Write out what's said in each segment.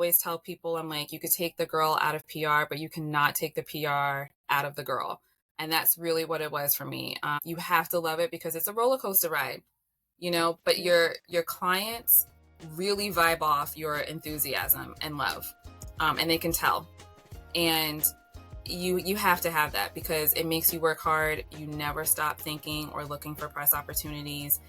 always tell people, I'm like, you could take the girl out of PR, but you cannot take the PR out of the girl. And that's really what it was for me. You have to love it because it's a roller coaster ride, but your clients really vibe off your enthusiasm and love, and they can tell. And you have to have that because it makes you work hard. You never stop thinking or looking for press opportunities.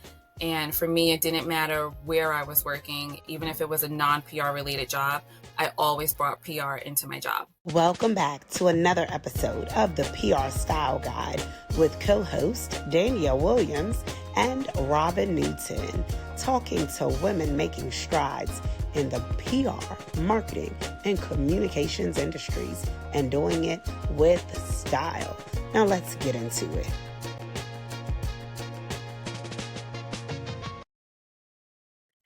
And for me, it didn't matter where I was working, even if it was a non-PR related job, I always brought PR into my job. Welcome back to another episode of the PR Style Guide with co-host Danielle Williams and Robin Newton, talking to women making strides in the PR, marketing, and communications industries and doing it with style. Now let's get into it.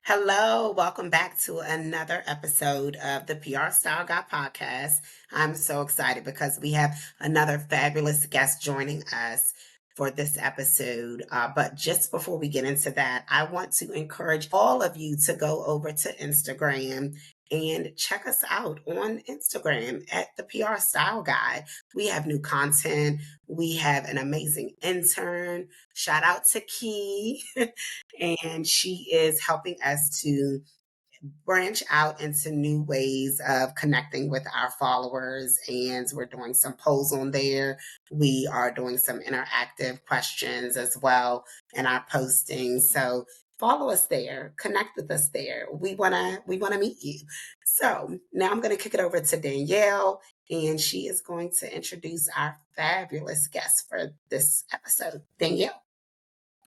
Hello, welcome back to another episode of the PR Style Guide podcast. I'm so excited because we have another fabulous guest joining us for this episode. But just before we get into that, I want to encourage all of you to go over to Instagram and check us out on Instagram at the PR Style Guide. We have new content. We have an amazing intern. Shout out to Key. And she is helping us to branch out into new ways of connecting with our followers. And we're doing some polls on there. We are doing some interactive questions as well in our postings. So follow us there, connect with us there. We wanna meet you. So now I'm gonna kick it over to Danielle, and she is going to introduce our fabulous guest for this episode. Danielle.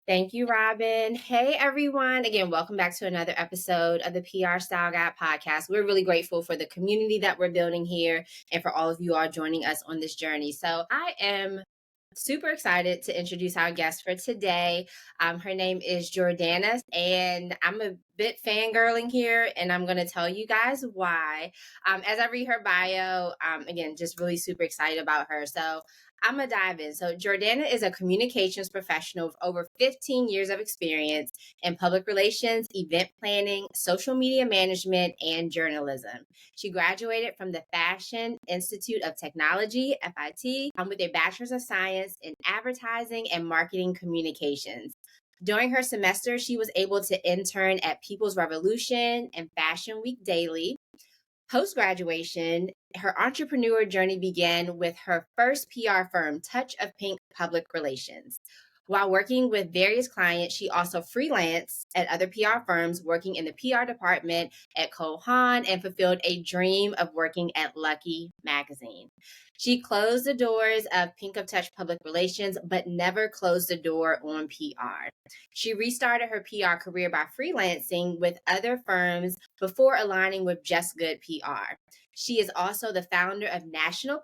Thank you, Robin. Hey, everyone. Again, welcome back to another episode of the PR Style Guide podcast. We're really grateful for the community that we're building here and for all of you all joining us on this journey. So I am super excited to introduce our guest for today. Her name is Jordanna, and I'm a bit fangirling here, and I'm going to tell you guys why. As I read her bio, again, just really super excited about her. So I'm going to dive in. So Jordanna is a communications professional with over 15 years of experience in public relations, event planning, social media management, and journalism. She graduated from the Fashion Institute of Technology, FIT, with a Bachelor's of Science in Advertising and Marketing Communications. During her semester, she was able to intern at People's Revolution and Fashion Week Daily. Post-graduation, her entrepreneur journey began with her first PR firm, Touch of Pink Public Relations. While working with various clients, she also freelanced at other PR firms, working in the PR department at Cole Haan, and fulfilled a dream of working at Lucky Magazine. She closed the doors of Pink of Touch Public Relations, but never closed the door on PR. She restarted her PR career by freelancing with other firms before aligning with Just Good PR. She is also the founder of National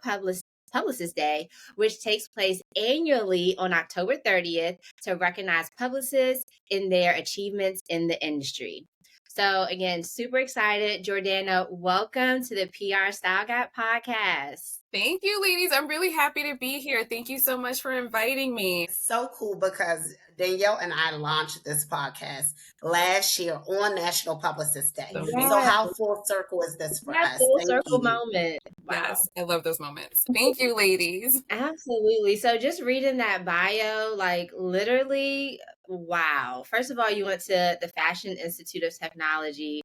Publicist Day, which takes place annually on October 30th to recognize publicists in their achievements in the industry. So again, super excited. Jordanna, welcome to the PR Style Guide podcast. Thank you, ladies. I'm really happy to be here. Thank you so much for inviting me. It's so cool because Danielle and I launched this podcast last year on National Publicist Day. Yes. So how full circle is this for us? Full circle moment. Wow. Yes, I love those moments. Thank you, ladies. Absolutely. So just reading that bio, like literally, wow. First of all, you went to the Fashion Institute of Technology.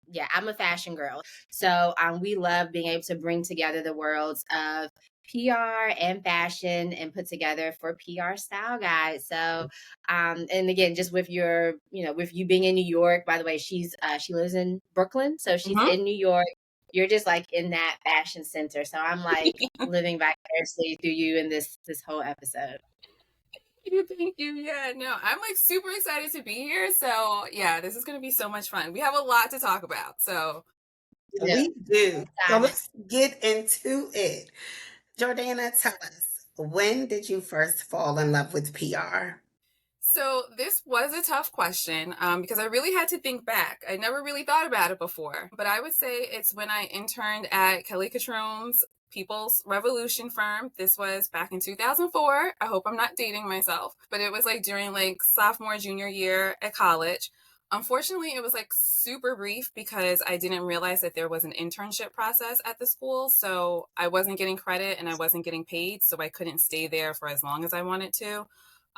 Yeah, I'm a fashion girl. So we love being able to bring together the worlds of PR and fashion and put together for PR Style Guide. So, and again, just with your, with you being in New York, by the way, she lives in Brooklyn. So she's in New York. You're just like in that fashion center. So I'm like living vicariously through you in this whole episode. Thank you. Yeah, no, I'm like super excited to be here. So yeah, this is going to be so much fun. We have a lot to talk about. So we do. So let's get into it. Jordanna, tell us, when did you first fall in love with PR? So this was a tough question because I really had to think back. I never really thought about it before, but I would say it's when I interned at Kelly Catrone's People's Revolution firm. This was back in 2004. I hope I'm not dating myself, but it was like during like sophomore, junior year at college. Unfortunately, it was like super brief because I didn't realize that there was an internship process at the school. So I wasn't getting credit and I wasn't getting paid. So I couldn't stay there for as long as I wanted to.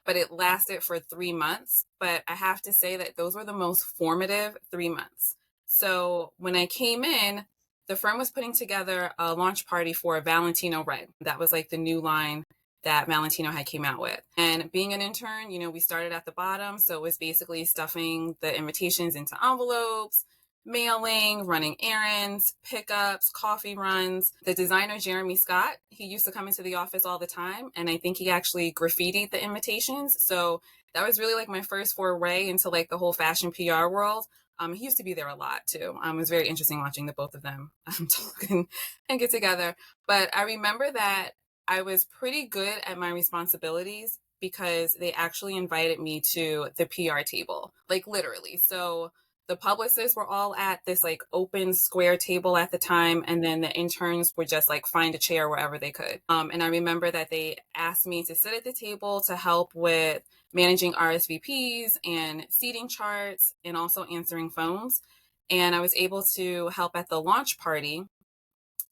But it lasted for 3 months. But I have to say that those were the most formative 3 months. So when I came in, the firm was putting together a launch party for Valentino Red. That was like the new line that Valentino had came out with. And being an intern, we started at the bottom. So it was basically stuffing the invitations into envelopes, mailing, running errands, pickups, coffee runs. The designer, Jeremy Scott, he used to come into the office all the time. And I think he actually graffitied the invitations. So that was really like my first foray into like the whole fashion PR world. He used to be there a lot too. It was very interesting watching the both of them talk and get together. But I remember that I was pretty good at my responsibilities because they actually invited me to the PR table, like literally. So the publicists were all at this like open square table at the time. And then the interns would just like find a chair wherever they could. And I remember that they asked me to sit at the table to help with managing RSVPs and seating charts and also answering phones. And I was able to help at the launch party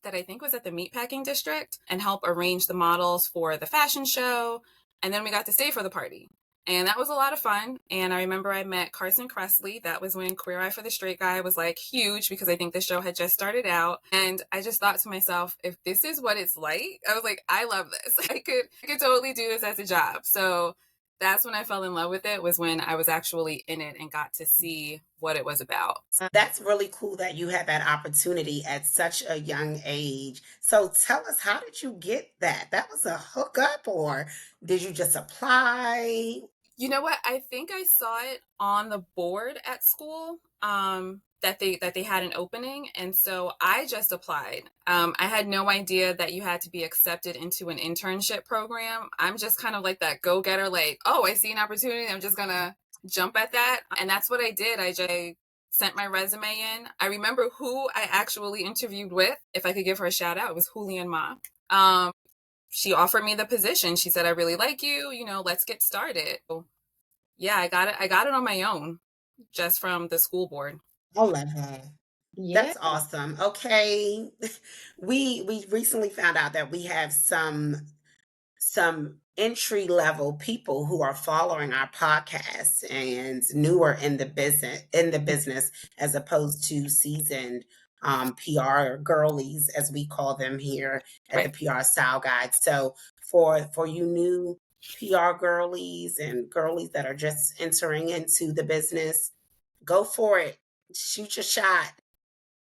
that I think was at the meatpacking district and help arrange the models for the fashion show. And then we got to stay for the party. And that was a lot of fun. And I remember I met Carson Kressley. That was when Queer Eye for the Straight Guy was like huge because I think the show had just started out. And I just thought to myself, if this is what it's like, I was like, I love this. I could totally do this as a job. So that's when I fell in love with it, was when I was actually in it and got to see what it was about. That's really cool that you had that opportunity at such a young age. So tell us, how did you get that? That was a hookup, or did you just apply? You know what? I think I saw it on the board at school, that they had an opening, and so I just applied. I had no idea that you had to be accepted into an internship program. I'm just kind of like that go-getter, like, oh, I see an opportunity, I'm just gonna jump at that, and that's what I did. I just sent my resume in. I remember who I actually interviewed with. If I could give her a shout out, it was Julian Ma. She offered me the position. She said, I really like you, let's get started. So, yeah, I got it on my own, just from the school board. I love that. Yeah. That's awesome. Okay. We recently found out that we have some entry level people who are following our podcast and newer in the business as opposed to seasoned PR girlies, as we call them here at the Right. PR Style Guide. So for you new PR girlies and girlies that are just entering into the business, go for it. Shoot your shot.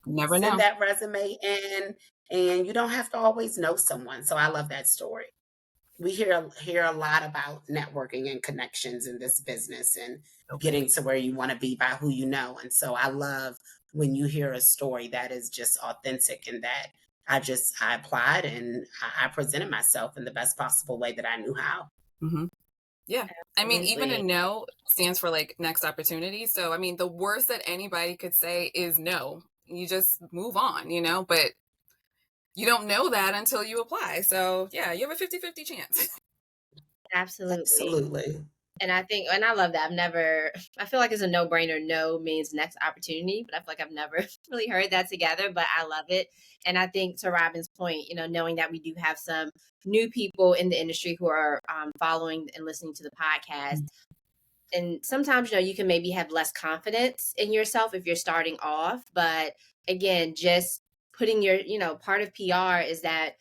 Never Send know. that resume in, and you don't have to always know someone. So I love that story. We hear a lot about networking and connections in this business and Okay. getting to where you want to be by who you know. And so I love when you hear a story that is just authentic, and that I applied and I presented myself in the best possible way that I knew how. Mm-hmm. Yeah. I mean, even a Absolutely. no stands for like next opportunity. So, I mean, the worst that anybody could say is no. You just move on, but you don't know that until you apply. So, yeah, you have a 50-50 chance. Absolutely. Absolutely. And I love that. I feel like it's a no brainer. No means next opportunity, but I feel like I've never really heard that together, but I love it. And I think to Robin's point, knowing that we do have some new people in the industry who are following and listening to the podcast. And sometimes, you can maybe have less confidence in yourself if you're starting off. But again, just putting part of PR is that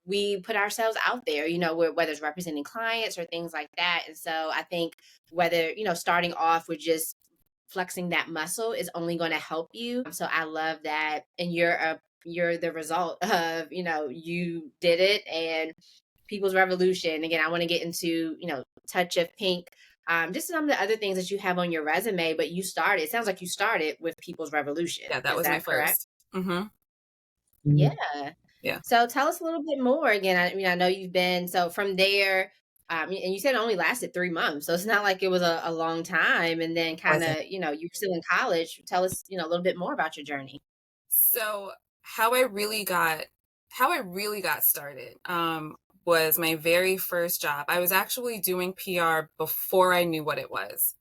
we put ourselves out there, whether it's representing clients or things like that. And so I think whether, starting off with just flexing that muscle is only going to help you. So I love that. And you're the result of, you did it. And People's Revolution. Again, I want to get into, Touch of Pink. Just some of the other things that you have on your resume, but it sounds like you started with People's Revolution. Yeah, that Is was my that correct? first. Mm-hmm. Yeah. Yeah. So tell us a little bit more. Again, I know you've been, so from there, and you said it only lasted 3 months. So it's not like it was a long time. And then kind Wasn't. of, you were still in college. Tell us, a little bit more about your journey. So how I really got started was my very first job. I was actually doing PR before I knew what it was.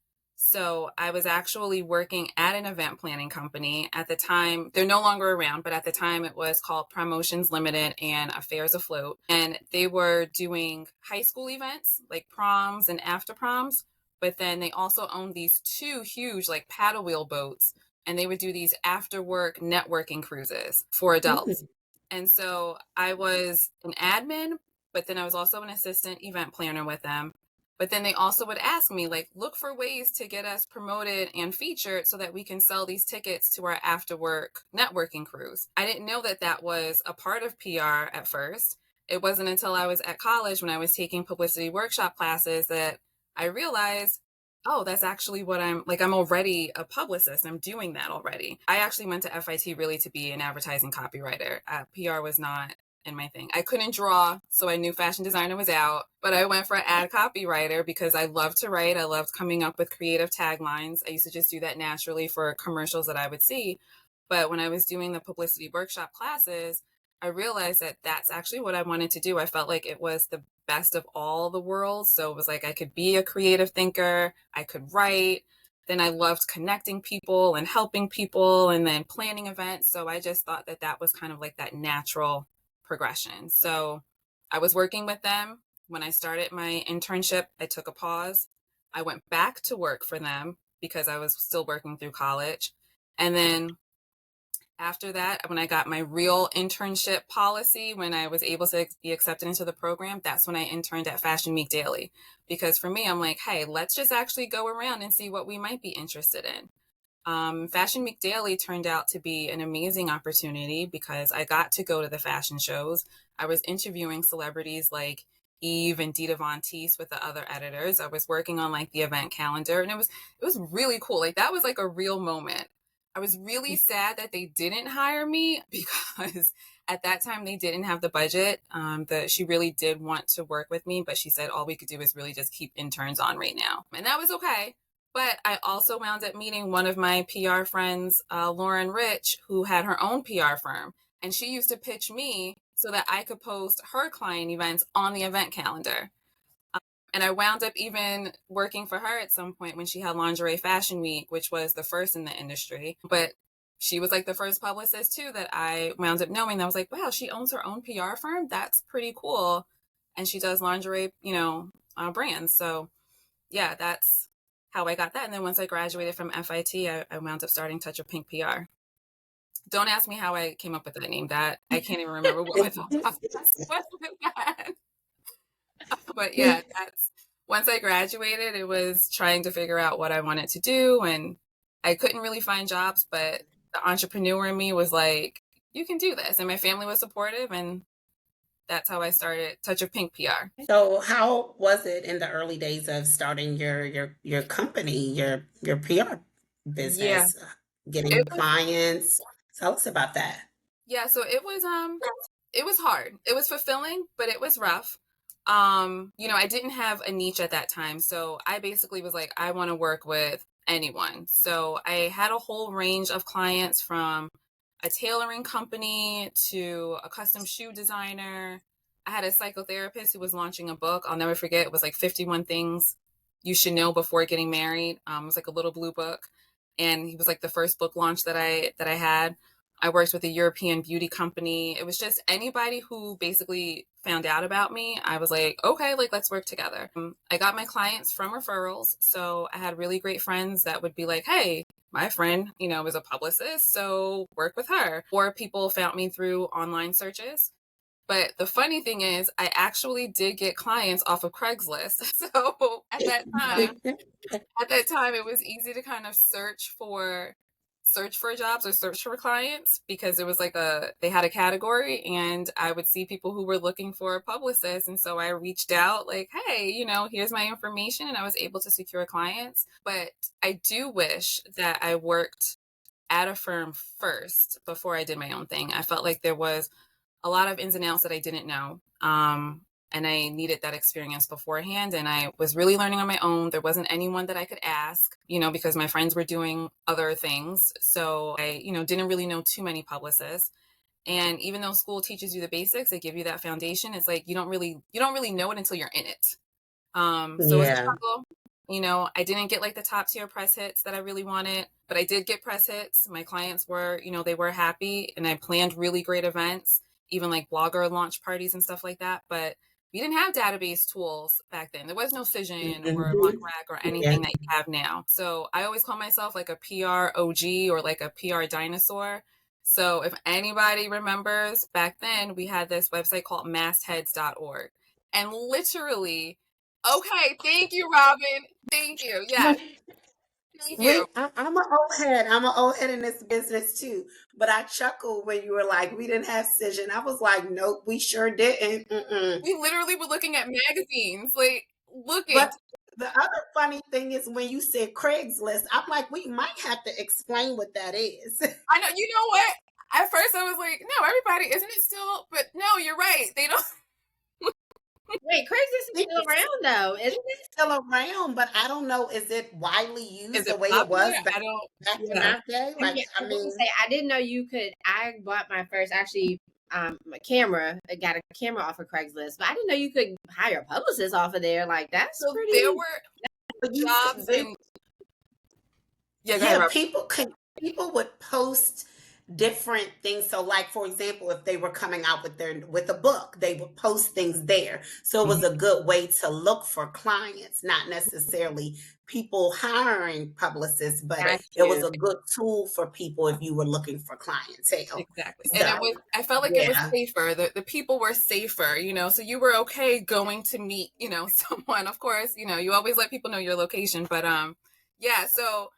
So I was actually working at an event planning company. At the time, they're no longer around, but at the time it was called Promotions Limited and Affairs Afloat. And they were doing high school events like proms and after proms. But then they also owned these two huge like paddle wheel boats, and they would do these after work networking cruises for adults. And so I was an admin, but then I was also an assistant event planner with them. But then they also would ask me, like, look for ways to get us promoted and featured so that we can sell these tickets to our after work networking cruise. I didn't know that that was a part of PR at first. It wasn't until I was at college when I was taking publicity workshop classes that I realized, oh, that's actually what I'm already a publicist. I'm doing that already. I actually went to FIT really to be an advertising copywriter. PR was not in my thing. I couldn't draw, so I knew fashion designer was out, but I went for an ad copywriter because I loved to write. I loved coming up with creative taglines. I used to just do that naturally for commercials that I would see. But when I was doing the publicity workshop classes, I realized that that's actually what I wanted to do. I felt like it was the best of all the worlds. So it was like I could be a creative thinker, I could write. Then I loved connecting people and helping people and then planning events. So I just thought that that was kind of like that natural progression. So I was working with them. When I started my internship, I took a pause. I went back to work for them because I was still working through college. And then after that, when I got my real internship policy, when I was able to be accepted into the program, that's when I interned at Fashion Week Daily. Because for me, I'm like, hey, let's just actually go around and see what we might be interested in. Fashion Week Daily turned out to be an amazing opportunity because I got to go to the fashion shows. I was interviewing celebrities like Eve and Dita Von Teese with the other editors. I was working on like the event calendar, and it was really cool. Like that was like a real moment. I was really sad that they didn't hire me because at that time they didn't have the budget. She really did want to work with me, but she said all we could do is really just keep interns on right now, and that was okay. But I also wound up meeting one of my PR friends, Lauren Rich, who had her own PR firm. And she used to pitch me so that I could post her client events on the event calendar. And I wound up even working for her at some point when she had Lingerie Fashion Week, which was the first in the industry. But she was like the first publicist too that I wound up knowing. I was like, wow, she owns her own PR firm. That's pretty cool. And she does lingerie, brands. So yeah, that's how I got that. And then once I graduated from FIT, I wound up starting Touch of Pink PR. Don't ask me how I came up with the name. That I can't even remember what my thought process was with that. But yeah, that's once I graduated, it was trying to figure out what I wanted to do, and I couldn't really find jobs, but the entrepreneur in me was like, you can do this. And my family was supportive, and that's how I started Touch of Pink PR. So how was it in the early days of starting your company, your PR Yeah, business, getting it was clients? Tell us about that. yeah, so it was hard. It was fulfilling, but it was rough. I didn't have a niche at that time. So I basically was like, I want to work with anyone. So I had a whole range of clients from a tailoring company to a custom shoe designer. I had a psychotherapist who was launching a book. I'll never forget. It was like 51 things you should know before getting married. It was like a little blue book. And he was like the first book launch that I had. I worked with a European beauty company. It was just anybody who basically found out about me. I was like, okay, like let's work together. I got my clients from referrals. So I had really great friends that would be like, hey, my friend, is a publicist, so work with her. Or people found me through online searches. But the funny thing is, I actually did get clients off of Craigslist. So at that time, it was easy to kind of search for jobs or search for clients because it was like they had a category, and I would see people who were looking for a publicist. And so I reached out like, hey, here's my information, and I was able to secure clients. But I do wish that I worked at a firm first before I did my own thing. I felt like there was a lot of ins and outs that I didn't know. And I needed that experience beforehand. And I was really learning on my own. There wasn't anyone that I could ask, because my friends were doing other things. So I, didn't really know too many publicists. And even though school teaches you the basics, they give you that foundation. It's like you don't really know it until you're in it. So it's a Yeah. struggle. You know, I didn't get like the top tier press hits that I really wanted, but I did get press hits. My clients were, you know, they were happy, and I planned really great events, even like blogger launch parties and stuff like that. But we didn't have database tools back then. There was no Fission or Mhm. LookRack or Yeah. anything that you have now. So I always call myself like a PR OG or like a PR dinosaur. So if anybody remembers, back then we had this website called mastheads.org. And literally, okay, thank you, Robin. Thank you. Yes, thank you. I'm an old head. I'm an old head in this business too. But I chuckled when you were like, we didn't have Cision. I was like, nope, we sure didn't. Mm-mm. We literally were looking at magazines, like looking. But the other funny thing is when you said Craigslist, I'm like, we might have to explain what that is. I know, you know what? At first I was like, no, everybody, isn't it still? But no, you're right. They don't. Wait, Craigslist is still around though, isn't it? It's still around, but I don't know, is it widely Is used the it way it popular? was I don't. back in Yeah. our day? Yeah, Like, I I was gonna mean, say I didn't know you could. I bought my first my camera. I got a camera off of Craigslist, but I didn't know you could hire a publicist off of there. Like that's So there pretty. were but you, jobs and yeah. Go ahead, yeah, Robin. people would post different things. So, like for example, if they were coming out with a book, they would post things there. So it was a good way to look for clients, not necessarily people hiring publicists, but Got it was you. a good tool for people if you were looking for clientele. Exactly. And it So, was, I felt like it was yeah. safer. The people were safer, you know, so you were okay going to meet, you know, someone. Of course, you know, you always let people know your location, but yeah, so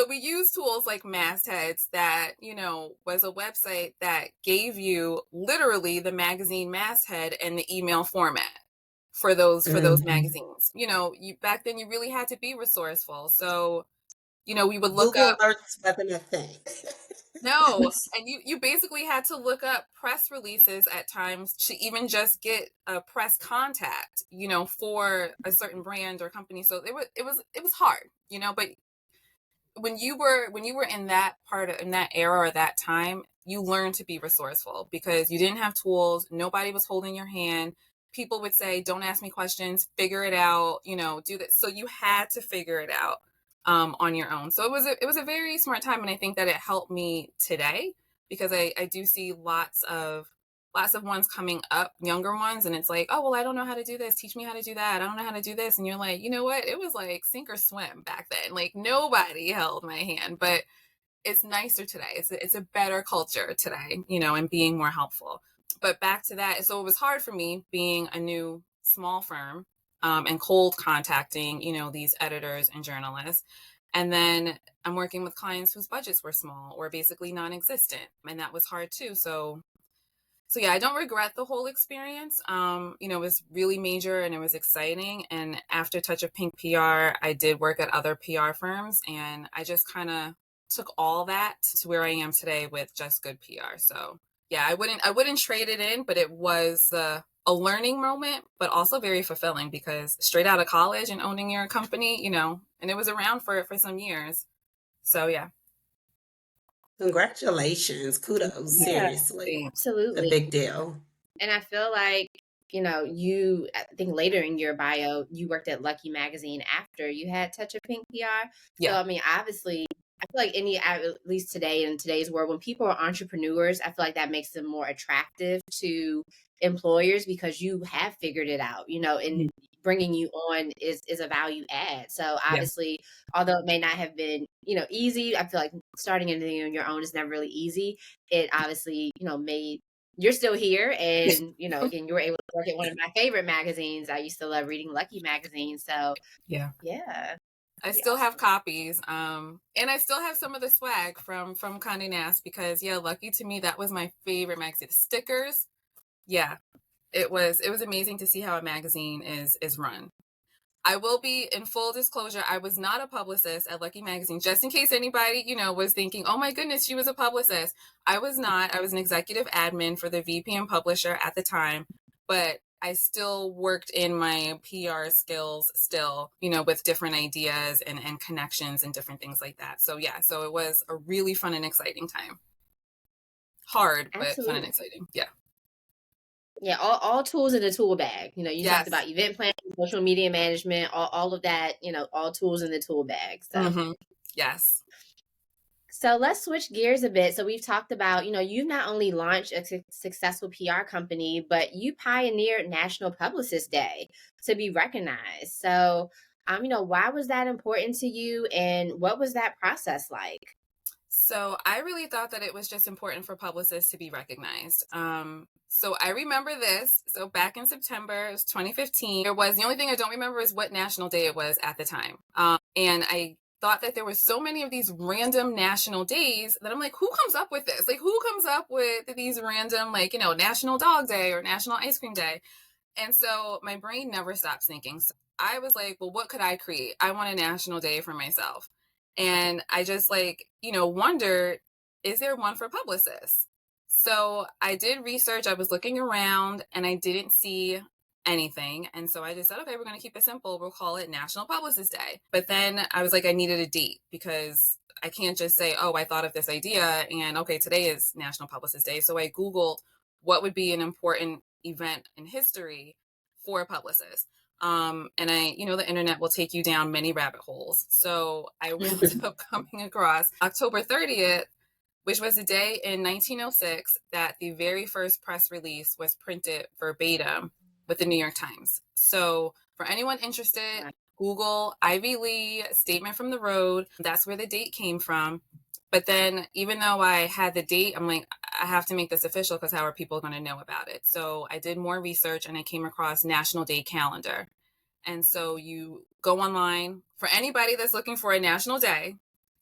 we use tools like Mastheads that, you know, was a website that gave you literally the magazine masthead and the email format for those Mhm. magazines. You know, you back then you really had to be resourceful. So, you know, we would look Google up. Alerts wasn't a thing. No, and you basically had to look up press releases at times to even just get a press contact, you know, for a certain brand or company. So it was hard, you know, but when you were in that in that era or that time, you learned to be resourceful because you didn't have tools, nobody was holding your hand. People would say, "Don't ask me questions, figure it out," you know, do that. So you had to figure it out on your own. So it was a very smart time, and I think that it helped me today because I do see lots of ones coming up, younger ones, and it's like, oh, well, I don't know how to do this. Teach me how to do that. I don't know how to do this. And you're like, you know what? It was like sink or swim back then. Like nobody held my hand, but it's nicer today. It's a better culture today, you know, and being more helpful. But back to that. So it was hard for me being a new small firm and cold contacting, you know, these editors and journalists. And then I'm working with clients whose budgets were small or basically non-existent. And that was hard too. So yeah, I don't regret the whole experience. You know, it was really major and it was exciting. And after Touch of Pink PR, I did work at other PR firms, and I just kind of took all that to where I am today with Just Good PR. So yeah, I wouldn't trade it in, but it was a learning moment, but also very fulfilling because straight out of college and owning your company, you know, and it was around for some years. So yeah. Congratulations. Kudos. Yeah, Seriously. Thanks. It's a absolutely. big deal. And I feel like, you know, you, I think later in your bio, you worked at Lucky Magazine after you had Touch of Pink PR. So, Yeah. I mean, obviously, I feel like at least today in today's world, when people are entrepreneurs, I feel like that makes them more attractive to employers because you have figured it out, you know, and bringing you on is a value add. So Yeah. obviously, although it may not have been, you know, easy, I feel like starting anything on your own is never really easy. It obviously, you know, made you're still here, and you know, again, you were able to work at one of my favorite magazines. I used to love reading Lucky magazine. So Yeah. yeah, I pretty still have awesome. copies. And I still have some of the swag from Condé Nast because yeah, Lucky to me that was my favorite magazine. The stickers, yeah, it was amazing to see how a magazine is run. I will be in full disclosure. I was not a publicist at Lucky Magazine, just in case anybody, you know, was thinking, oh my goodness, she was a publicist. I was not. I was an executive admin for the VP and publisher at the time, but I still worked in my PR skills still, you know, with different ideas and connections and different things like that. So yeah, so it was a really fun and exciting time. Hard, but fun and Absolutely. exciting. Yeah. Yeah, all tools in the tool bag. You know, you talked Yes. about event planning, social media management, all of that, you know, all tools in the tool bag. Yes. So let's switch gears a bit. So we've talked about, you know, you've not only launched a successful PR company, but you pioneered National Publicist Day to be recognized. So, you know, why was that important to you, and what was that process like? So I really thought that it was just important for publicists to be recognized. So I remember this. So back in September, it was 2015. The only thing I don't remember is what national day it was at the time. And I thought that there were so many of these random national days that I'm like, who comes up with this? Like, who comes up with these random, like, National Dog Day or National Ice Cream Day? And so my brain never stops thinking. So I was like, well, what could I create? I want a national day for myself. And I just wondered, is there one for publicists? So I did research, I was looking around and I didn't see anything. And so I just said, okay, we're going to keep it simple. We'll call it National Publicist Day. But then I was like, I needed a date because I can't just say, oh, I thought of this idea and okay, today is National Publicist Day. So I Googled what would be an important event in history for a publicist. And the internet will take you down many rabbit holes. So I wound up coming across October 30th, which was a day in 1906 that the very first press release was printed verbatim with the New York Times. So for anyone interested, Google Ivy Lee Statement from the Road. That's where the date came from. But then even though I had the date, I'm like, I have to make this official because how are people going to know about it? So I did more research and I came across National Day Calendar. And so you go online for anybody that's looking for a national day.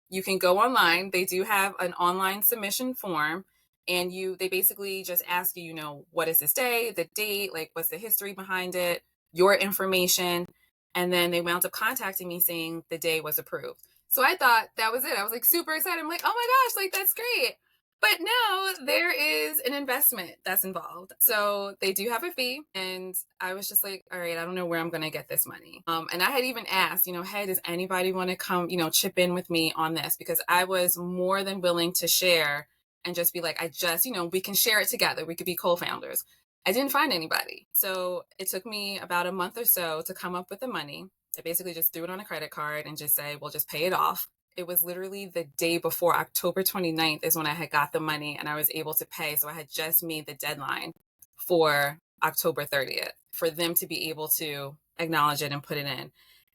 You can go online. They do have an online submission form and they basically just ask you, what is this day, the date, like what's the history behind it, your information. And then they wound up contacting me saying the day was approved. So I thought that was it. I was like super excited. I'm like, oh my gosh, like that's great. But no, there is an investment that's involved. So they do have a fee. And I was just like, all right, I don't know where I'm going to get this money. And I had even asked, hey, does anybody want to come, chip in with me on this? Because I was more than willing to share and just be like, we can share it together. We could be co-founders. I didn't find anybody. So it took me about a month or so to come up with the money. I basically just threw it on a credit card and just say, we'll just pay it off. It was literally the day before October 29th is when I had got the money and I was able to pay. So I had just made the deadline for October 30th for them to be able to acknowledge it and put it in.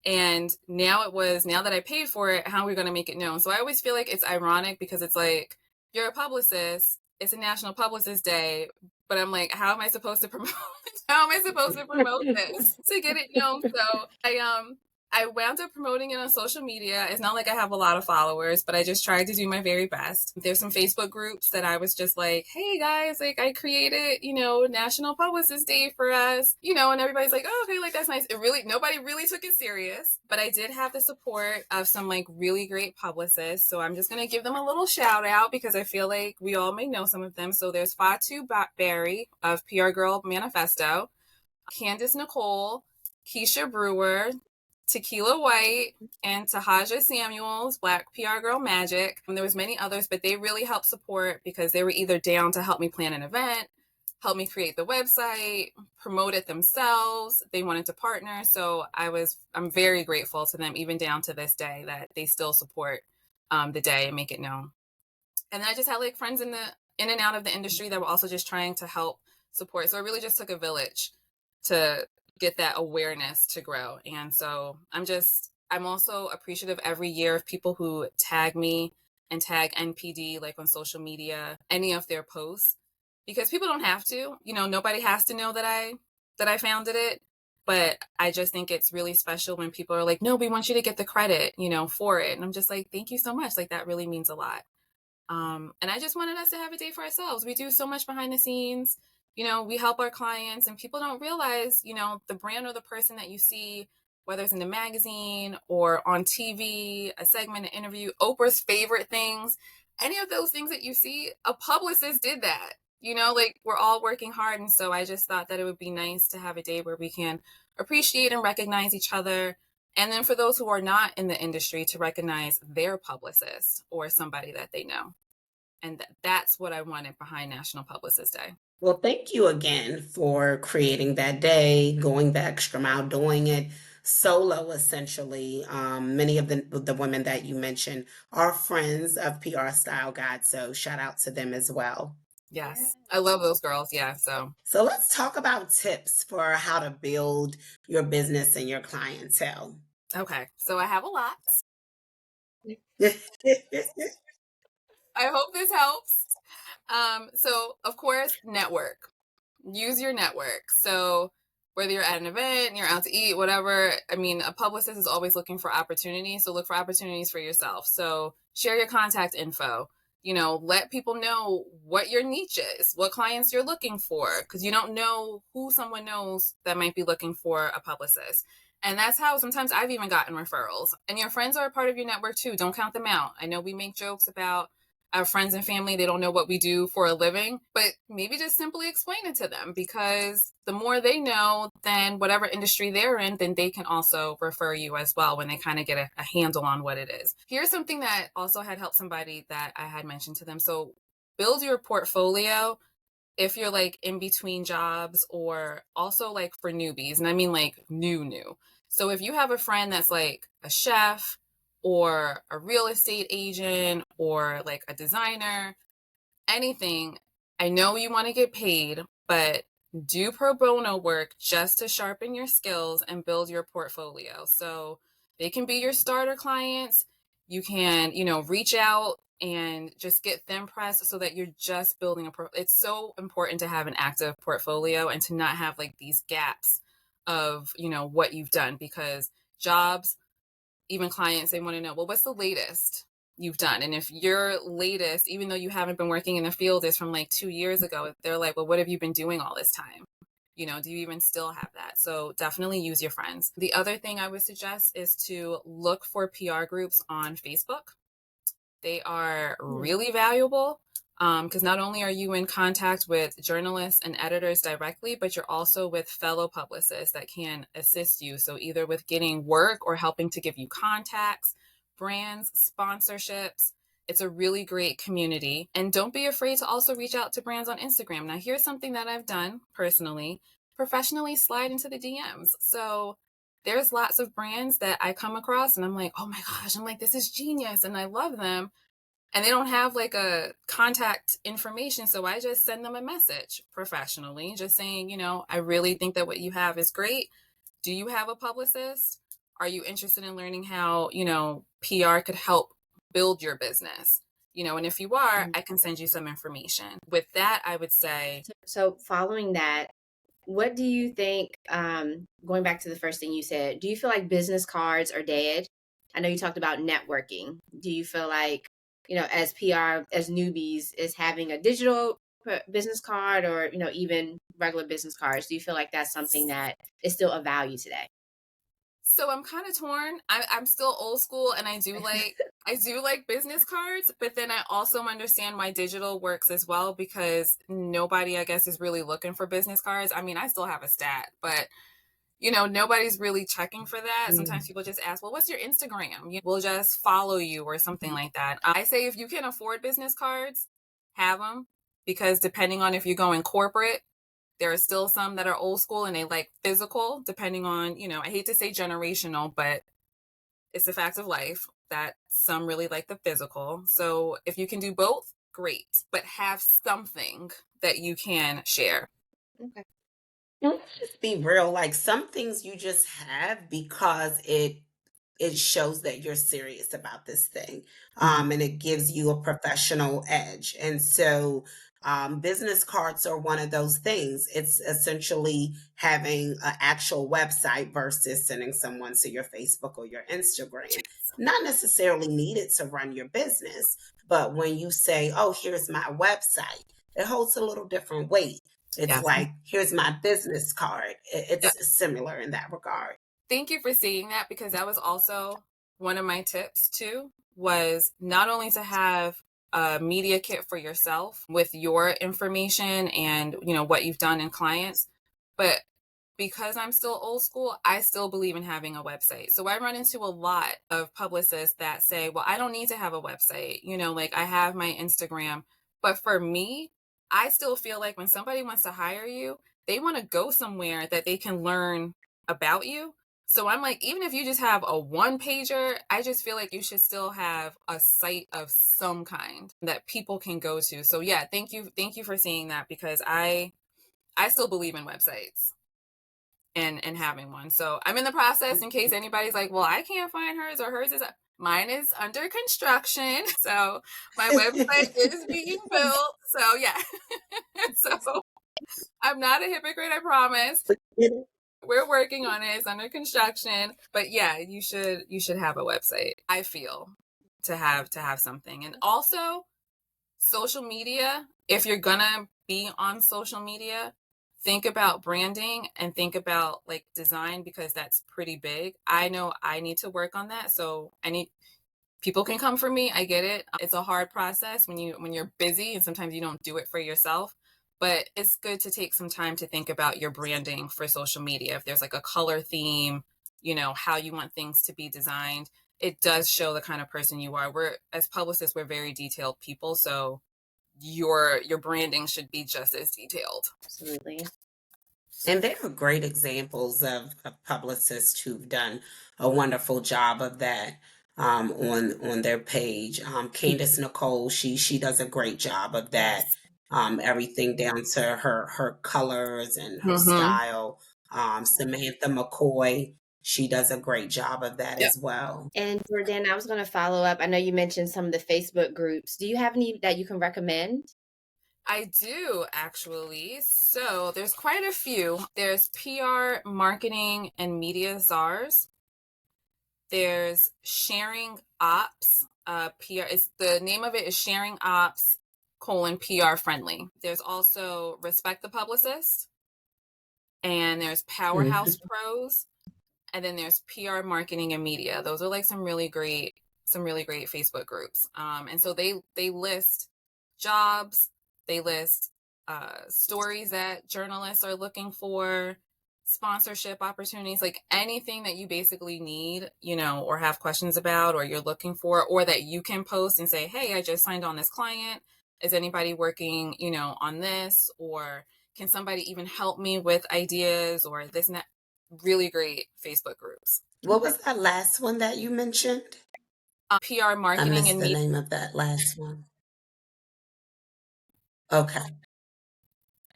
And now that I paid for it, how are we going to make it known? So I always feel like it's ironic because it's like, you're a publicist, it's a National Publicist Day, but I'm like, how am I supposed to promote this to get it known? So I wound up promoting it on social media. It's not like I have a lot of followers, but I just tried to do my very best. There's some Facebook groups that I was just like, hey guys, like I created, National Publicist Day for us, and everybody's like, oh, okay, like that's nice. Nobody really took it serious, but I did have the support of some like really great publicists. So I'm just going to give them a little shout out because I feel like we all may know some of them. So there's Fatu Barry of PR Girl Manifesto, Candace Nicole, Keisha Brewer, Tequila White, and Tahaja Samuels, Black PR Girl Magic. And there was many others, but they really helped support because they were either down to help me plan an event, help me create the website, promote it themselves. They wanted to partner. So I'm very grateful to them, even down to this day, that they still support the day and make it known. And then I just had like friends in and out of the industry that were also just trying to help support. So it really just took a village to get that awareness to grow. And so I'm also appreciative every year of people who tag me and tag NPD like on social media, any of their posts, because people don't have to, nobody has to know that I founded it. But I just think it's really special when people are like, no, we want you to get the credit, for it. And I'm just like, thank you so much. Like that really means a lot. And I just wanted us to have a day for ourselves. We do so much behind the scenes. We help our clients and people don't realize, the brand or the person that you see, whether it's in the magazine or on TV, a segment, an interview, Oprah's favorite things, any of those things that you see, a publicist did that, like we're all working hard. And so I just thought that it would be nice to have a day where we can appreciate and recognize each other. And then for those who are not in the industry to recognize their publicist or somebody that they know. And that's what I wanted behind National Publicist Day. Well, thank you again for creating that day, going the extra mile, doing it solo essentially. Many of the women that you mentioned are friends of PR Style Guide, so shout out to them as well. Yes. I love those girls. Yeah. So let's talk about tips for how to build your business and your clientele. Okay. So I have a lot. I hope this helps. So of course, network. Use your network. So whether you're at an event, you're out to eat, whatever, I mean, a publicist is always looking for opportunities. So look for opportunities for yourself. So share your contact info. Let people know what your niche is, what clients you're looking for, because you don't know who someone knows that might be looking for a publicist. And that's how sometimes I've even gotten referrals. And your friends are a part of your network too. Don't count them out. I know we make jokes about our friends and family, they don't know what we do for a living, but maybe just simply explain it to them, because the more they know, then whatever industry they're in, then they can also refer you as well when they kind of get a handle on what it is. Here's something that also had helped somebody that I had mentioned to them. So build your portfolio if you're like in between jobs, or also like for newbies. And I mean like new. So if you have a friend that's like a chef, or a real estate agent, or like a designer, anything, I know you want to get paid, but do pro bono work just to sharpen your skills and build your portfolio. So they can be your starter clients. You can, reach out and just get them pressed so that you're just building it's so important to have an active portfolio and to not have like these gaps of, what you've done, because jobs, even clients, they want to know, well, what's the latest you've done? And if your latest, even though you haven't been working in the field, is from like 2 years ago, they're like, well, what have you been doing all this time? Do you even still have that? So definitely use your friends. The other thing I would suggest is to look for PR groups on Facebook. They are really valuable, because not only are you in contact with journalists and editors directly, but you're also with fellow publicists that can assist you. So either with getting work or helping to give you contacts, brands, sponsorships. It's a really great community. And don't be afraid to also reach out to brands on Instagram. Now, here's something that I've done personally: professionally slide into the DMs. So there's lots of brands that I come across and I'm like, oh my gosh, I'm like, this is genius and I love them. And they don't have like a contact information. So I just send them a message professionally, just saying, I really think that what you have is great. Do you have a publicist? Are you interested in learning how, PR could help build your business? And if you are, I can send you some information. With that, I would say. So following that, what do you think, going back to the first thing you said, do you feel like business cards are dead? I know you talked about networking. Do you feel like, as PR, as newbies, is having a digital business card, or, even regular business cards, do you feel like that's something that is still of value today? So I'm kind of torn. I'm still old school, and I do like business cards, but then I also understand why digital works as well, because nobody, I guess, is really looking for business cards. I mean, I still have a stat, but nobody's really checking for that. Sometimes people just ask, well, what's your Instagram? We'll just follow you or something like that. I say if you can afford business cards, have them, because depending on if you're going corporate, there are still some that are old school and they like physical, depending on, I hate to say generational, but it's a fact of life that some really like the physical. So if you can do both, great, but have something that you can share. Okay. Let's just be real. Like, some things you just have because it shows that you're serious about this thing, and it gives you a professional edge. And so business cards are one of those things. It's essentially having an actual website versus sending someone to your Facebook or your Instagram. Not necessarily needed to run your business, but when you say, oh, here's my website, it holds a little different weight. It's Yes. like, here's my business card. It's Yep. similar in that regard. Thank you for saying that, because that was also one of my tips too, was not only to have a media kit for yourself with your information and, what you've done in clients, but because I'm still old school, I still believe in having a website. So I run into a lot of publicists that say, well, I don't need to have a website. Like I have my Instagram. But for me, I still feel like when somebody wants to hire you, they want to go somewhere that they can learn about you. So I'm like, even if you just have a one pager, I just feel like you should still have a site of some kind that people can go to. So yeah, thank you. Thank you for saying that, because I still believe in websites and having one. So I'm in the process, in case anybody's like, well, I can't find hers, or hers is mine is under construction. So my website is being built. So yeah. So I'm not a hypocrite, I promise. We're working on it. It's under construction. But yeah, you should have a website, I feel, to have something. And also social media, if you're gonna be on social media, think about branding and think about like design, because that's pretty big. I know I need to work on that. So people can come for me. I get it. It's a hard process when you're busy, and sometimes you don't do it for yourself. But it's good to take some time to think about your branding for social media. If there's like a color theme, how you want things to be designed, it does show the kind of person you are. As publicists, we're very detailed people. So your branding should be just as detailed. Absolutely. And there are great examples of publicists who've done a wonderful job of that on their page. Candace Nicole, she does a great job of that. Yes. Everything down to her colors and her Mm-hmm. style. Samantha McCoy, she does a great job of that Yep. as well. And Jordanna, I was going to follow up. I know you mentioned some of the Facebook groups. Do you have any that you can recommend? I do, actually. So there's quite a few. There's PR, marketing, and media czars. There's sharing ops. PR is the name of it is sharing ops : PR friendly. There's also respect the publicist, and there's powerhouse Mhm. pros, and then there's PR, marketing, and media. Those are like some really great Facebook groups. And so they list jobs, they list stories that journalists are looking for, sponsorship opportunities, like anything that you basically need, or have questions about, or you're looking for, or that you can post and say, hey, I just signed on this client. Is anybody working, on this? Or can somebody even help me with ideas or this and that? Really great Facebook groups. What was that last one that you mentioned? PR, I marketing, missed and the media. name of that last one. Okay.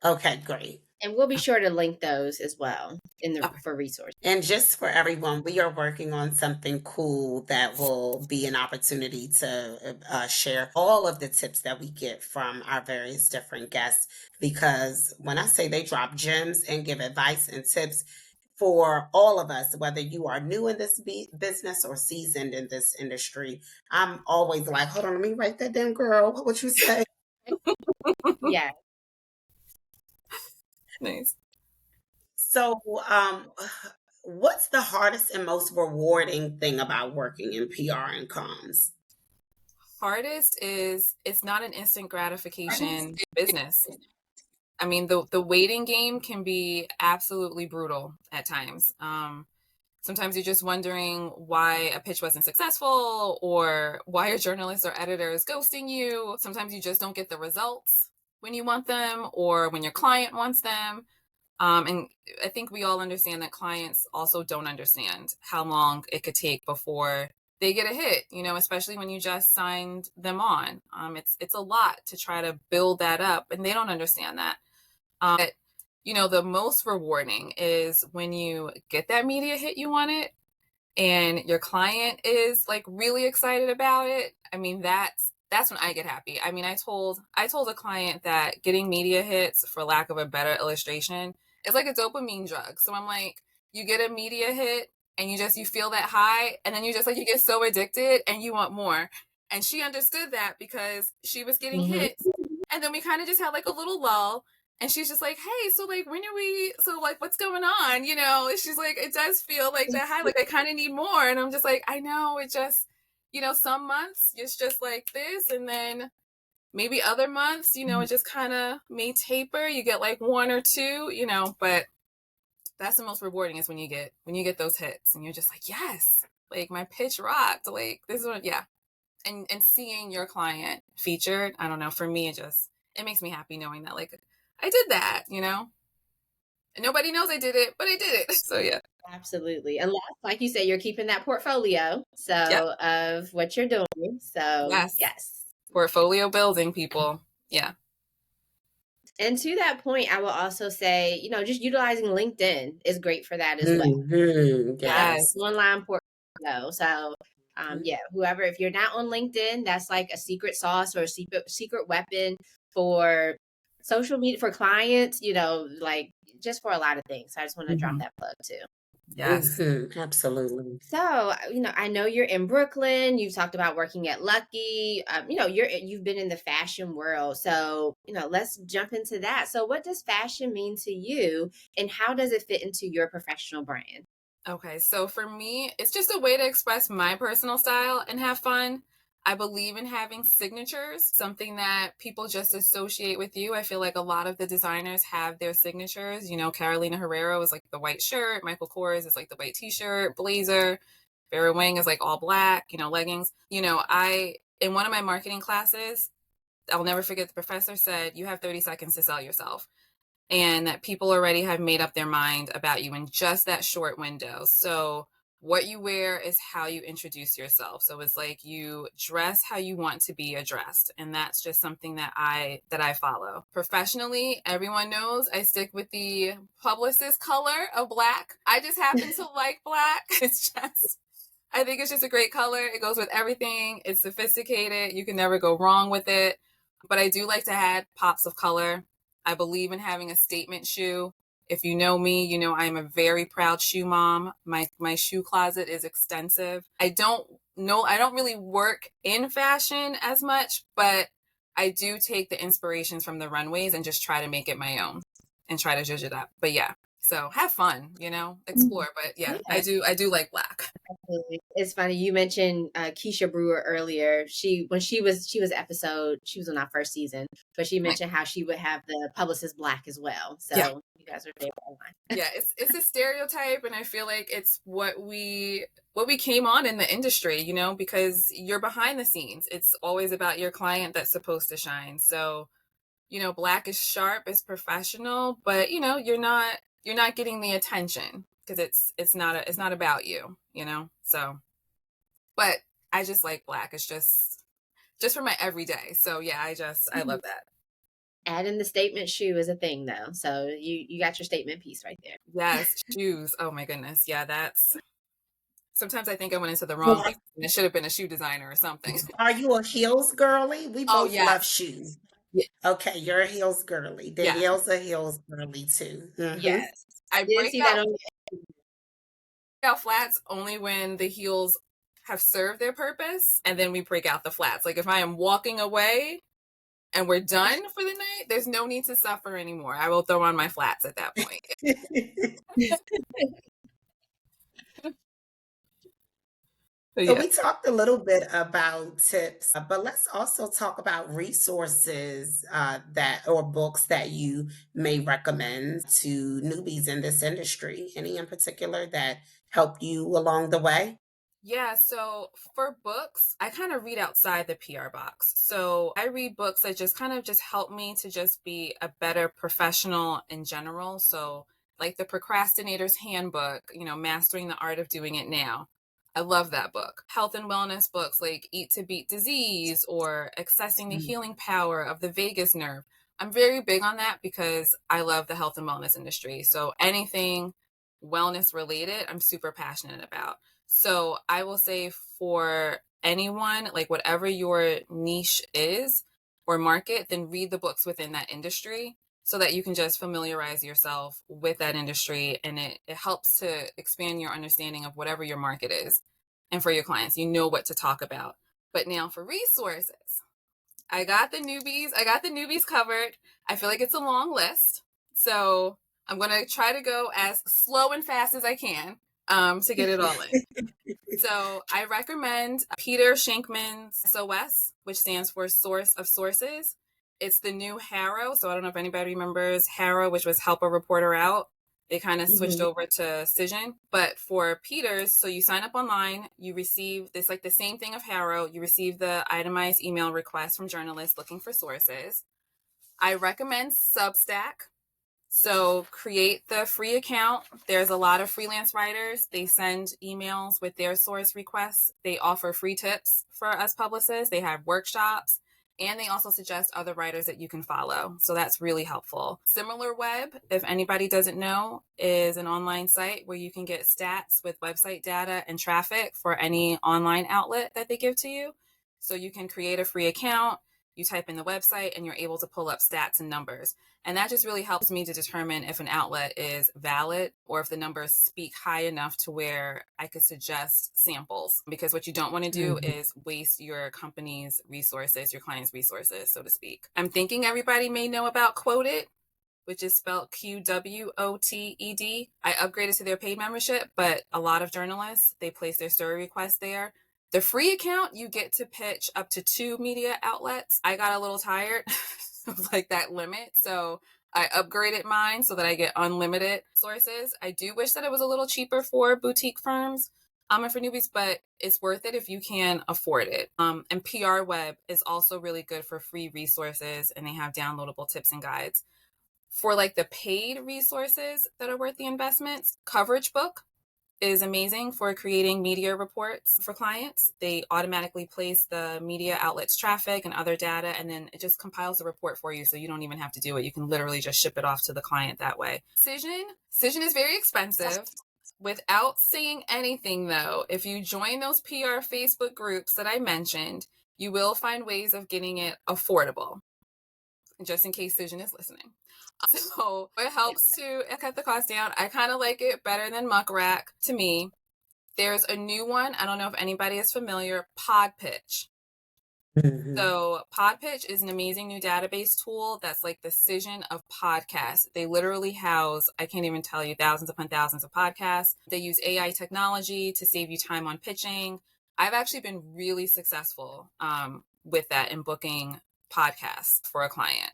Okay, great. And we'll be sure to link those as well Okay. for resources. And just for everyone, we are working on something cool that will be an opportunity to share all of the tips that we get from our various different guests. Because when I say they drop gems and give advice and tips for all of us, whether you are new in this business or seasoned in this industry, I'm always like, hold on, let me write that down, girl. What would you say? Yeah. Nice. So, what's the hardest and most rewarding thing about working in PR and comms? Hardest is it's not an instant gratification business. I mean, the waiting game can be absolutely brutal at times. Sometimes you're just wondering why a pitch wasn't successful, or why a journalist or editor is ghosting you. Sometimes you just don't get the results when you want them or when your client wants them. And I think we all understand that clients also don't understand how long it could take before they get a hit, especially when you just signed them on. It's a lot to try to build that up, and they don't understand that. But, the most rewarding is when you get that media hit you wanted, and your client is like really excited about it. I mean, that's when I get happy. I mean, I told a client that getting media hits, for lack of a better illustration, is like a dopamine drug. So I'm like, you get a media hit and you feel that high, and then you get so addicted and you want more. And she understood that because she was getting Mm-hmm. hits, and then we kind of just had like a little lull. And she's just like, hey, so like, what's going on? She's like, it does feel like that high. Like, I kind of need more. And I'm just like, I know, it just, some months it's just like this. And then maybe other months, it just kind of may taper. You get like one or two, but that's the most rewarding is when you get those hits and you're just like, yes, like my pitch rocked. Like this is what, yeah. And seeing your client featured, I don't know, for me, it makes me happy knowing that like I did that, and nobody knows I did it, but I did it. So yeah. Absolutely. Unless, like you said, you're keeping that portfolio Yep. of what you're doing. So Yes. yes. Portfolio building, people. Yeah. And to that point, I will also say, just utilizing LinkedIn is great for that as well. Mhm, Yes. Online portfolio. So yeah, whoever, if you're not on LinkedIn, that's like a secret sauce or a secret weapon for social media, for clients, like just for a lot of things. So I just want to drop Mhm. that plug too. Yes. Absolutely. So, I know you're in Brooklyn. You've talked about working at Lucky. You've been in the fashion world. So, let's jump into that. So, what does fashion mean to you, and how does it fit into your professional brand? Okay, so for me, it's just a way to express my personal style and have fun. I believe in having signatures, something that people just associate with you. I feel like a lot of the designers have their signatures. Carolina Herrera is like the white shirt, Michael Kors is like the white t-shirt, blazer, Vera Wang is like all black, leggings. I in one of my marketing classes, I'll never forget the professor said, you have 30 seconds to sell yourself, and that people already have made up their mind about you in just that short window. So what you wear is how you introduce yourself. So it's like you dress how you want to be addressed. And that's just something that I follow. Professionally, everyone knows I stick with the publicist color of black. I just happen to like black. I think it's just a great color. It goes with everything. It's sophisticated. You can never go wrong with it. But I do like to add pops of color. I believe in having a statement shoe. If you know me, you know I am a very proud shoe mom. My shoe closet is extensive. I don't really work in fashion as much, but I do take the inspirations from the runways and just try to make it my own and try to zhuzh it up. But yeah, so have fun, explore. But yeah, I do like black. It's funny you mentioned Keisha Brewer earlier. She was on our first season, but she mentioned how she would have the publicist black as well. So Yeah. you guys are there on. Yeah, it's a stereotype, and I feel like it's what we came on in the industry, because you're behind the scenes. It's always about your client that's supposed to shine. So, black is sharp, it's professional, but you're not getting the attention because it's not about you, So, but I just like black. It's just for my everyday. So yeah, I love that. Adding the statement shoe is a thing though. So you got your statement piece right there. Yes, shoes. Oh my goodness. Yeah, sometimes I think I went into the wrong business and it should have been a shoe designer or something. Are you a heels girly? We Oh both love yes. shoes. Yeah. Okay, you're a heels girly. Yeah. Danielle's a heels girly too. Yes. I did break see that on out flats only when the heels have served their purpose, and then we break out the flats. Like if I am walking away and we're done for the night, there's no need to suffer anymore. I will throw on my flats at that point. So, So yeah. we talked a little bit about tips, but let's also talk about resources that or books that you may recommend to newbies in this industry. Any in particular that help you along the way? Yeah, so for books, I kind of read outside the PR box. So I read books that just kind of just help me to just be a better professional in general. So like the Procrastinator's Handbook, Mastering the Art of Doing It Now. I love that book. Health and wellness books like Eat to Beat Disease or Accessing the Healing Power of the Vagus Nerve. I'm very big on that because I love the health and wellness industry. So anything wellness related, I'm super passionate about. So I will say for anyone, like whatever your niche is or market, then read the books within that industry so that you can just familiarize yourself with that industry, and it helps to expand your understanding of whatever your market is. And for your clients, you know what to talk about. But now for resources, I got the newbies covered. I feel like it's a long list. So I'm going to try to go as slow and fast as I can to get it all in. So I recommend Peter Shankman's SOS, which stands for Source of Sources. It's the new HARO. So I don't know if anybody remembers HARO, which was Help a Reporter Out. They kind of switched over to Cision. But for Peters, so you sign up online, you receive this, like the same thing of Harrow, you receive the itemized email requests from journalists looking for sources. I recommend Substack. So create the free account. There's a lot of freelance writers. They send emails with their source requests. They offer free tips for us publicists. They have workshops, and they also suggest other writers that you can follow. So that's really helpful. SimilarWeb, if anybody doesn't know, is an online site where you can get stats with website data and traffic for any online outlet that they give to you. So you can create a free account, you type in the website, and you're able to pull up stats and numbers. And that just really helps me to determine if an outlet is valid or if the numbers speak high enough to where I could suggest samples. Because what you don't want to do is waste your company's resources, your client's resources, so to speak. I'm thinking everybody may know about Quoted, which is spelled Quoted. I upgraded to their paid membership, but a lot of journalists, they place their story requests there. The free account, you get to pitch up to 2 media outlets. I got a little tired of like that limit. So I upgraded mine so that I get unlimited sources. I do wish that it was a little cheaper for boutique firms and for newbies, but it's worth it if you can afford it. And PR Web is also really good for free resources, and they have downloadable tips and guides. For like the paid resources that are worth the investments, Coverage Book is amazing for creating media reports for clients. They automatically place the media outlets traffic and other data, and then it just compiles the report for you, so you don't even have to do it. You can literally just ship it off to the client that way. Cision is very expensive. Without saying anything though, if you join those PR Facebook groups that I mentioned, you will find ways of getting it affordable, just in case Cision is listening. So it helps to cut the cost down. I kind of like it better than Muck Rack to me. There's a new one. I don't know if anybody is familiar, Podpitch. So Podpitch is an amazing new database tool that's like the Cision of podcasts. They literally house, I can't even tell you, thousands upon thousands of podcasts. They use AI technology to save you time on pitching. I've actually been really successful with that in booking podcasts for a client.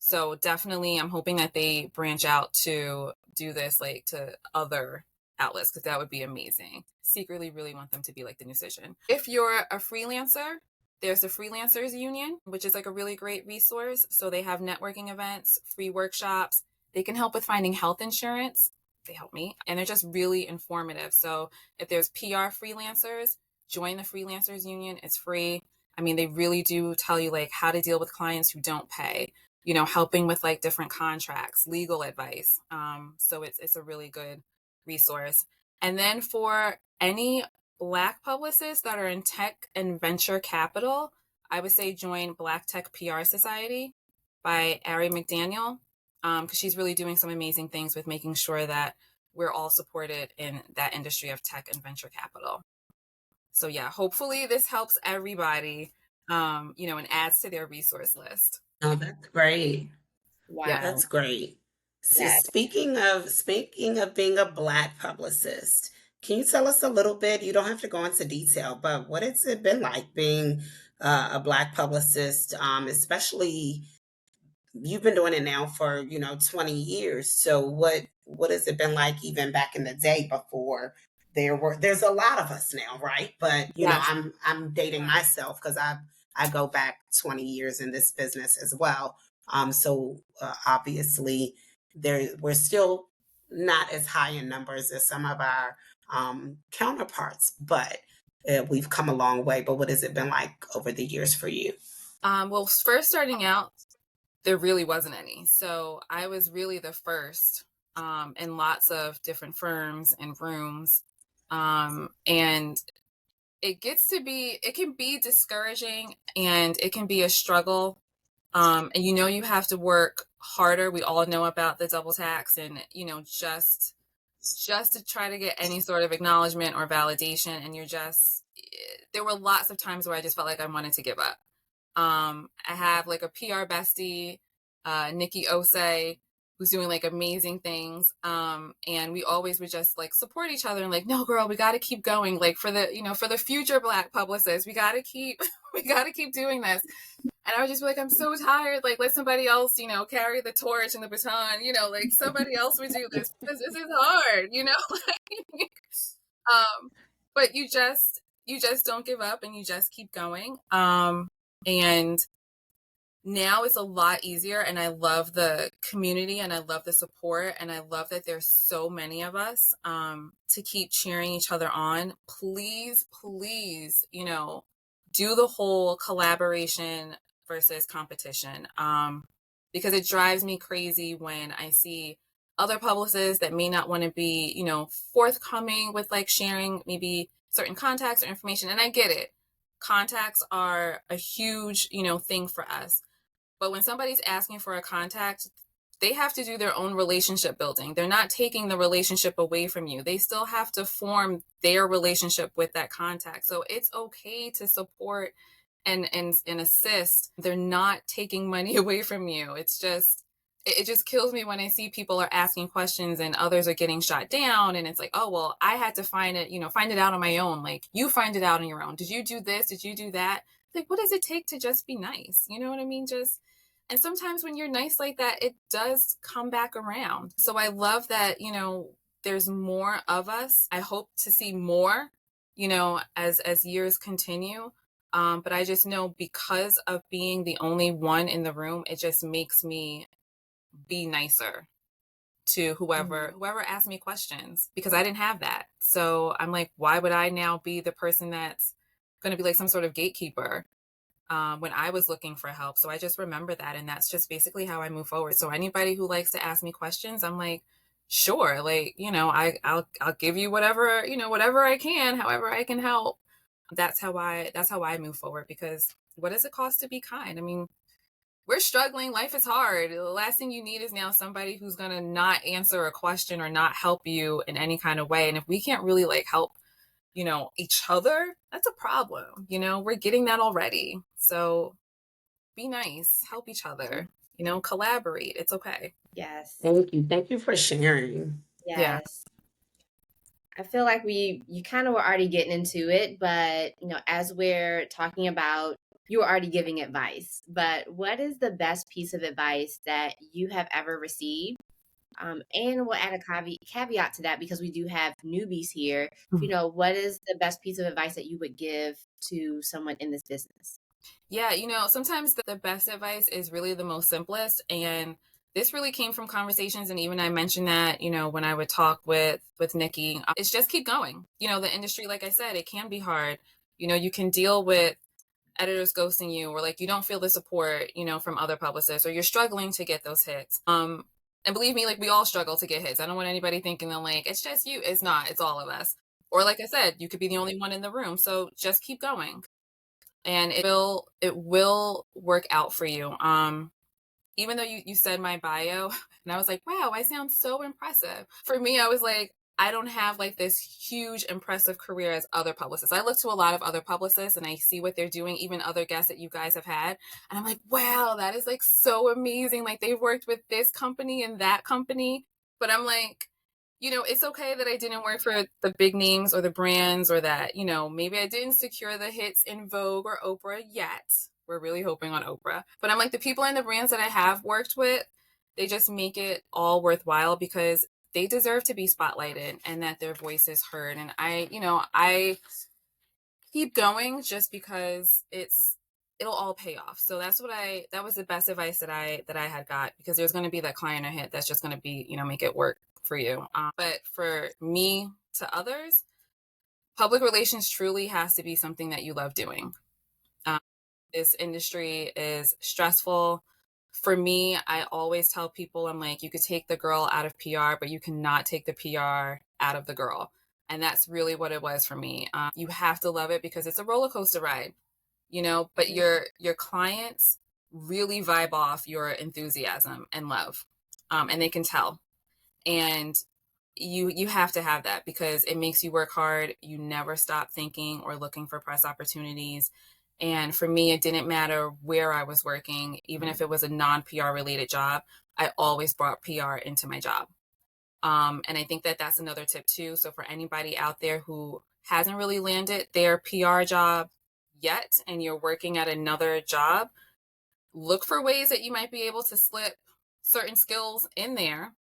So definitely, I'm hoping that they branch out to do this like to other outlets, because that would be amazing. Secretly really want them to be like the new Cision. If you're a freelancer, there's the Freelancers Union, which is like a really great resource. So they have networking events, free workshops. They can help with finding health insurance. They help me. And they're just really informative. So if there's PR freelancers, join the Freelancers Union. It's free. I mean, they really do tell you like how to deal with clients who don't pay, you know, helping with like different contracts, legal advice. So it's a really good resource. And then for any Black publicists that are in tech and venture capital, I would say join Black Tech PR Society by Ari McDaniel, because she's really doing some amazing things with making sure that we're all supported in that industry of tech and venture capital. So yeah, hopefully this helps everybody, and adds to their resource list. Oh, that's great. Wow. Yeah, that's great. So Yes. speaking of being a Black publicist, can you tell us a little bit? You don't have to go into detail, but what has it been like being a Black publicist, especially you've been doing it now for 20 years. So what has it been like even back in the day before there's a lot of us now, right? But I'm dating myself because I go back 20 years in this business as well. So obviously we're still not as high in numbers as some of our counterparts, but we've come a long way. But what has it been like over the years for you? Well, first starting out, there really wasn't any. So I was really the first in lots of different firms and rooms. And it can be discouraging, and it can be a struggle. And you have to work harder. We all know about the double tax, and just to try to get any sort of acknowledgement or validation. And there were lots of times where I just felt like I wanted to give up. I have like a PR bestie, Nikki Osei, who's doing like amazing things. And we always would just like support each other and like, no, girl, we got to keep going. Like for the future Black publicists, we got to keep doing this. And I would just be like, I'm so tired. Like, let somebody else, carry the torch and the baton, like somebody else would do this because this is hard, um, but you just don't give up and you just keep going. And now it's a lot easier, and I love the community and I love the support, and I love that there's so many of us to keep cheering each other on. Please, please, do the whole collaboration versus competition, because it drives me crazy when I see other publicists that may not want to be, forthcoming with like sharing maybe certain contacts or information. And I get it. Contacts are a huge, thing for us. But when somebody's asking for a contact, they have to do their own relationship building. They're not taking the relationship away from you. They still have to form their relationship with that contact. So it's okay to support and assist. They're not taking money away from you. It just kills me when I see people are asking questions and others are getting shot down, and it's like, oh well, I had to find it out on my own. Like, you find it out on your own. Did you do this? Did you do that? Like, what does it take to just be nice? You know what I mean? And sometimes when you're nice like that, it does come back around. So I love that, there's more of us. I hope to see more, as years continue. But I just know, because of being the only one in the room, it just makes me be nicer to whoever asked me questions, because I didn't have that. So I'm like, why would I now be the person that's going to be like some sort of gatekeeper when I was looking for help? So I just remember that, and that's just basically how I move forward. So anybody who likes to ask me questions, I'm like, sure, like, I'll give you whatever, whatever I can, however I can help. That's how I move forward, because what does it cost to be kind? I mean, we're struggling. Life is hard. The last thing you need is now somebody who's going to not answer a question or not help you in any kind of way. And if we can't really like help, each other, that's a problem. We're getting that already. So be nice, help each other, collaborate. It's okay. Yes. Thank you. Thank you for sharing. Yeah. Yes. I feel like you kind of were already getting into it, but as we're talking about, you were already giving advice. But what is the best piece of advice that you have ever received? And we'll add a caveat to that, because we do have newbies here. What is the best piece of advice that you would give to someone in this business? Yeah, sometimes the best advice is really the most simplest. And this really came from conversations. And even I mentioned that, when I would talk with Nikki, it's just keep going. The industry, like I said, it can be hard. You can deal with editors ghosting you, or like you don't feel the support, from other publicists, or you're struggling to get those hits. And believe me, like, we all struggle to get hits. I don't want anybody thinking that like it's just you. It's not. It's all of us. Or like I said, you could be the only one in the room. So just keep going, and it will work out for you. Even though you said my bio, and I was like, wow, I sound so impressive. For me, I was like, I don't have like this huge impressive career as other publicists. I look to a lot of other publicists and I see what they're doing, even other guests that you guys have had. And I'm like, wow, that is like so amazing. Like, they've worked with this company and that company. But I'm like, it's okay that I didn't work for the big names or the brands, or that, maybe I didn't secure the hits in Vogue or Oprah yet. We're really hoping on Oprah. But I'm like, the people and the brands that I have worked with, they just make it all worthwhile, because they deserve to be spotlighted and that their voice is heard. And I keep going just because it'll all pay off. So that was the best advice that I had got, because there's going to be that client or hit that's just going to be, make it work for you. But for me to others, public relations truly has to be something that you love doing. This industry is stressful. For me, I always tell people, I'm like, you could take the girl out of PR, but you cannot take the PR out of the girl. And that's really what it was for me. You have to love it, because it's a roller coaster ride, but your clients really vibe off your enthusiasm and love. And they can tell. And you have to have that, because it makes you work hard. You never stop thinking or looking for press opportunities. And for me, it didn't matter where I was working, even if it was a non-PR related job, I always brought PR into my job. And I think that that's another tip too. So for anybody out there who hasn't really landed their PR job yet, and you're working at another job, look for ways that you might be able to slip certain skills in there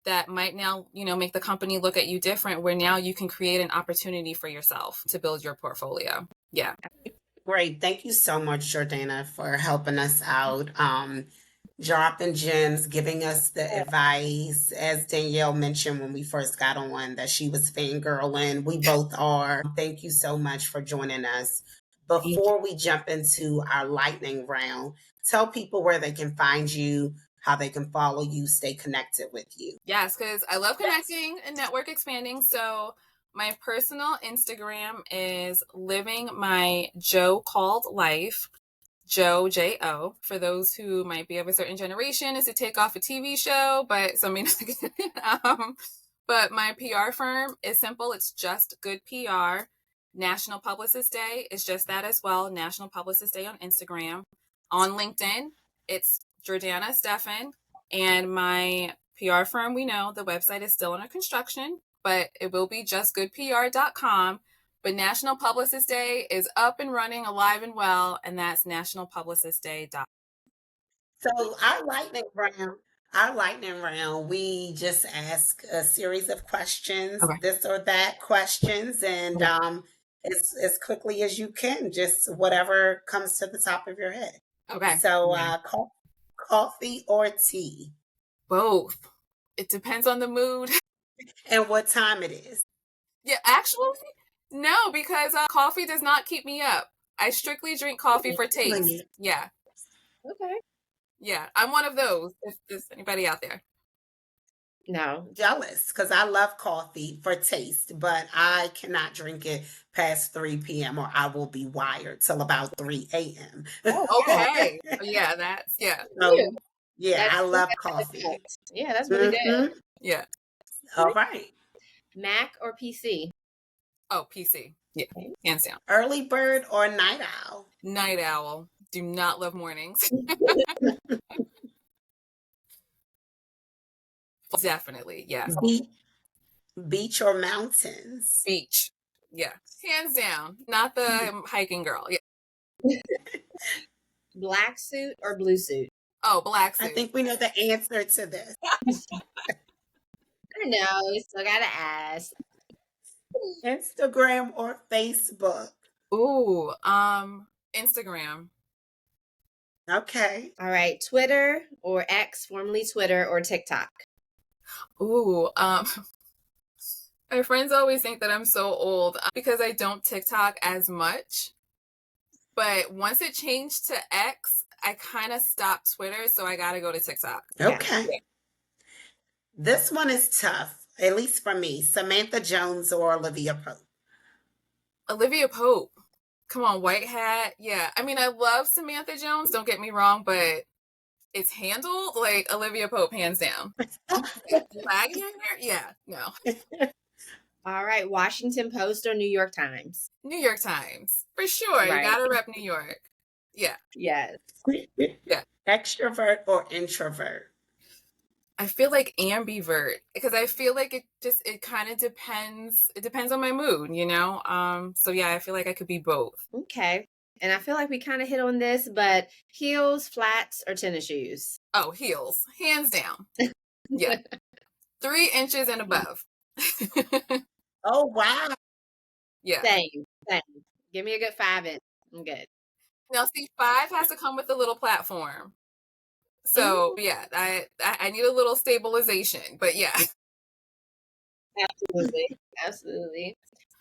that might now, make the company look at you different, where now you can create an opportunity for yourself to build your portfolio. Yeah. Great. Thank you so much, Jordanna, for helping us out. Dropping gems, giving us the advice. As Danielle mentioned when we first got on, that she was fangirling. We both are. Thank you so much for joining us. Before we jump into our lightning round, tell people where they can find you, how they can follow you, stay connected with you. Yes, because I love connecting and network expanding. So my personal Instagram is Living My Joe Called Life. Joe, J-O. For those who might be of a certain generation, is to take off a TV show, but some may not. But my PR firm is simple. It's just Good PR. National Publicist Day is just that as well. National Publicist Day on Instagram. On LinkedIn, it's Jordanna Stefan. And my PR firm, we know the website is still under construction, but it will be justgoodpr.com. But National Publicist Day is up and running, alive and well, and that's nationalpublicistday.com. So our lightning round, we just ask a series of questions, Okay. this or that questions, and as quickly as you can, just whatever comes to the top of your head. Okay. So, coffee or tea? Both. It depends on the mood. And what time it is? Yeah, actually, no, because coffee does not keep me up. I strictly drink coffee for taste. Yeah. Okay. Yeah, I'm one of those, if there's anybody out there. No. Jealous, because I love coffee for taste, but I cannot drink it past 3 p.m. or I will be wired till about 3 a.m. Okay. Yeah, So, yeah, I love coffee. Yeah, that's really good. Yeah. All right. Mac or PC? Oh, PC. Yeah, hands down. Early bird or night owl? Night owl. Do not love mornings. Definitely, yes. Beach or mountains? Beach. Yeah, hands down. Not the hiking girl. Yeah. Black suit or blue suit? Oh, black suit. I think we know the answer to this. I know, we still gotta ask. Instagram or Facebook? Ooh, Instagram. Okay. All right, Twitter or X, formerly Twitter, or TikTok? Ooh, my friends always think that I'm so old because I don't TikTok as much. But once it changed to X, I kind of stopped Twitter, so I got to go to TikTok. Okay. Yeah. This one is tough, at least for me. Samantha Jones or Olivia Pope? Olivia Pope. Come on, white hat. Yeah. I mean, I love Samantha Jones, don't get me wrong, but it's handled like Olivia Pope, hands down. Flag hanger? Yeah, no. All right, Washington Post or New York Times? New York Times. For sure. Right. You gotta rep New York. Yeah. Yes. Yeah. Extrovert or introvert? I feel like ambivert because I feel like it kind of depends. It depends on my mood, So yeah, I feel like I could be both. Okay. And I feel like we kind of hit on this, but heels, flats, or tennis shoes? Oh, heels. Hands down. Yeah. 3 inches and above. Oh, wow. Yeah. Same. Give me a good 5 inch. I'm good. Now, see, 5 has to come with a little platform. So, yeah, I need a little stabilization, but yeah. Absolutely.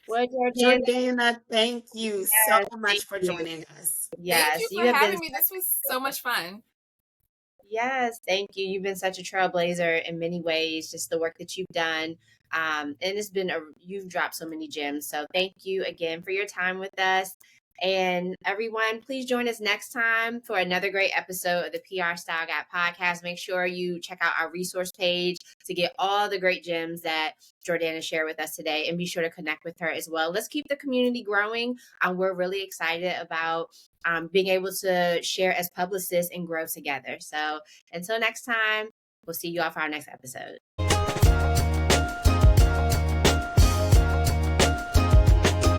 Well, Jordanna, thank you so much for joining us. Yes. Thank you for having me. This was so much fun. Yes, thank you. You've been such a trailblazer in many ways, just the work that you've done. And you've dropped so many gems. So thank you again for your time with us. And everyone, please join us next time for another great episode of the PR Style Guide podcast. Make sure you check out our resource page to get all the great gems that Jordanna shared with us today, and be sure to connect with her as well. Let's keep the community growing. We're really excited about being able to share as publicists and grow together. So until next time, we'll see you all for our next episode.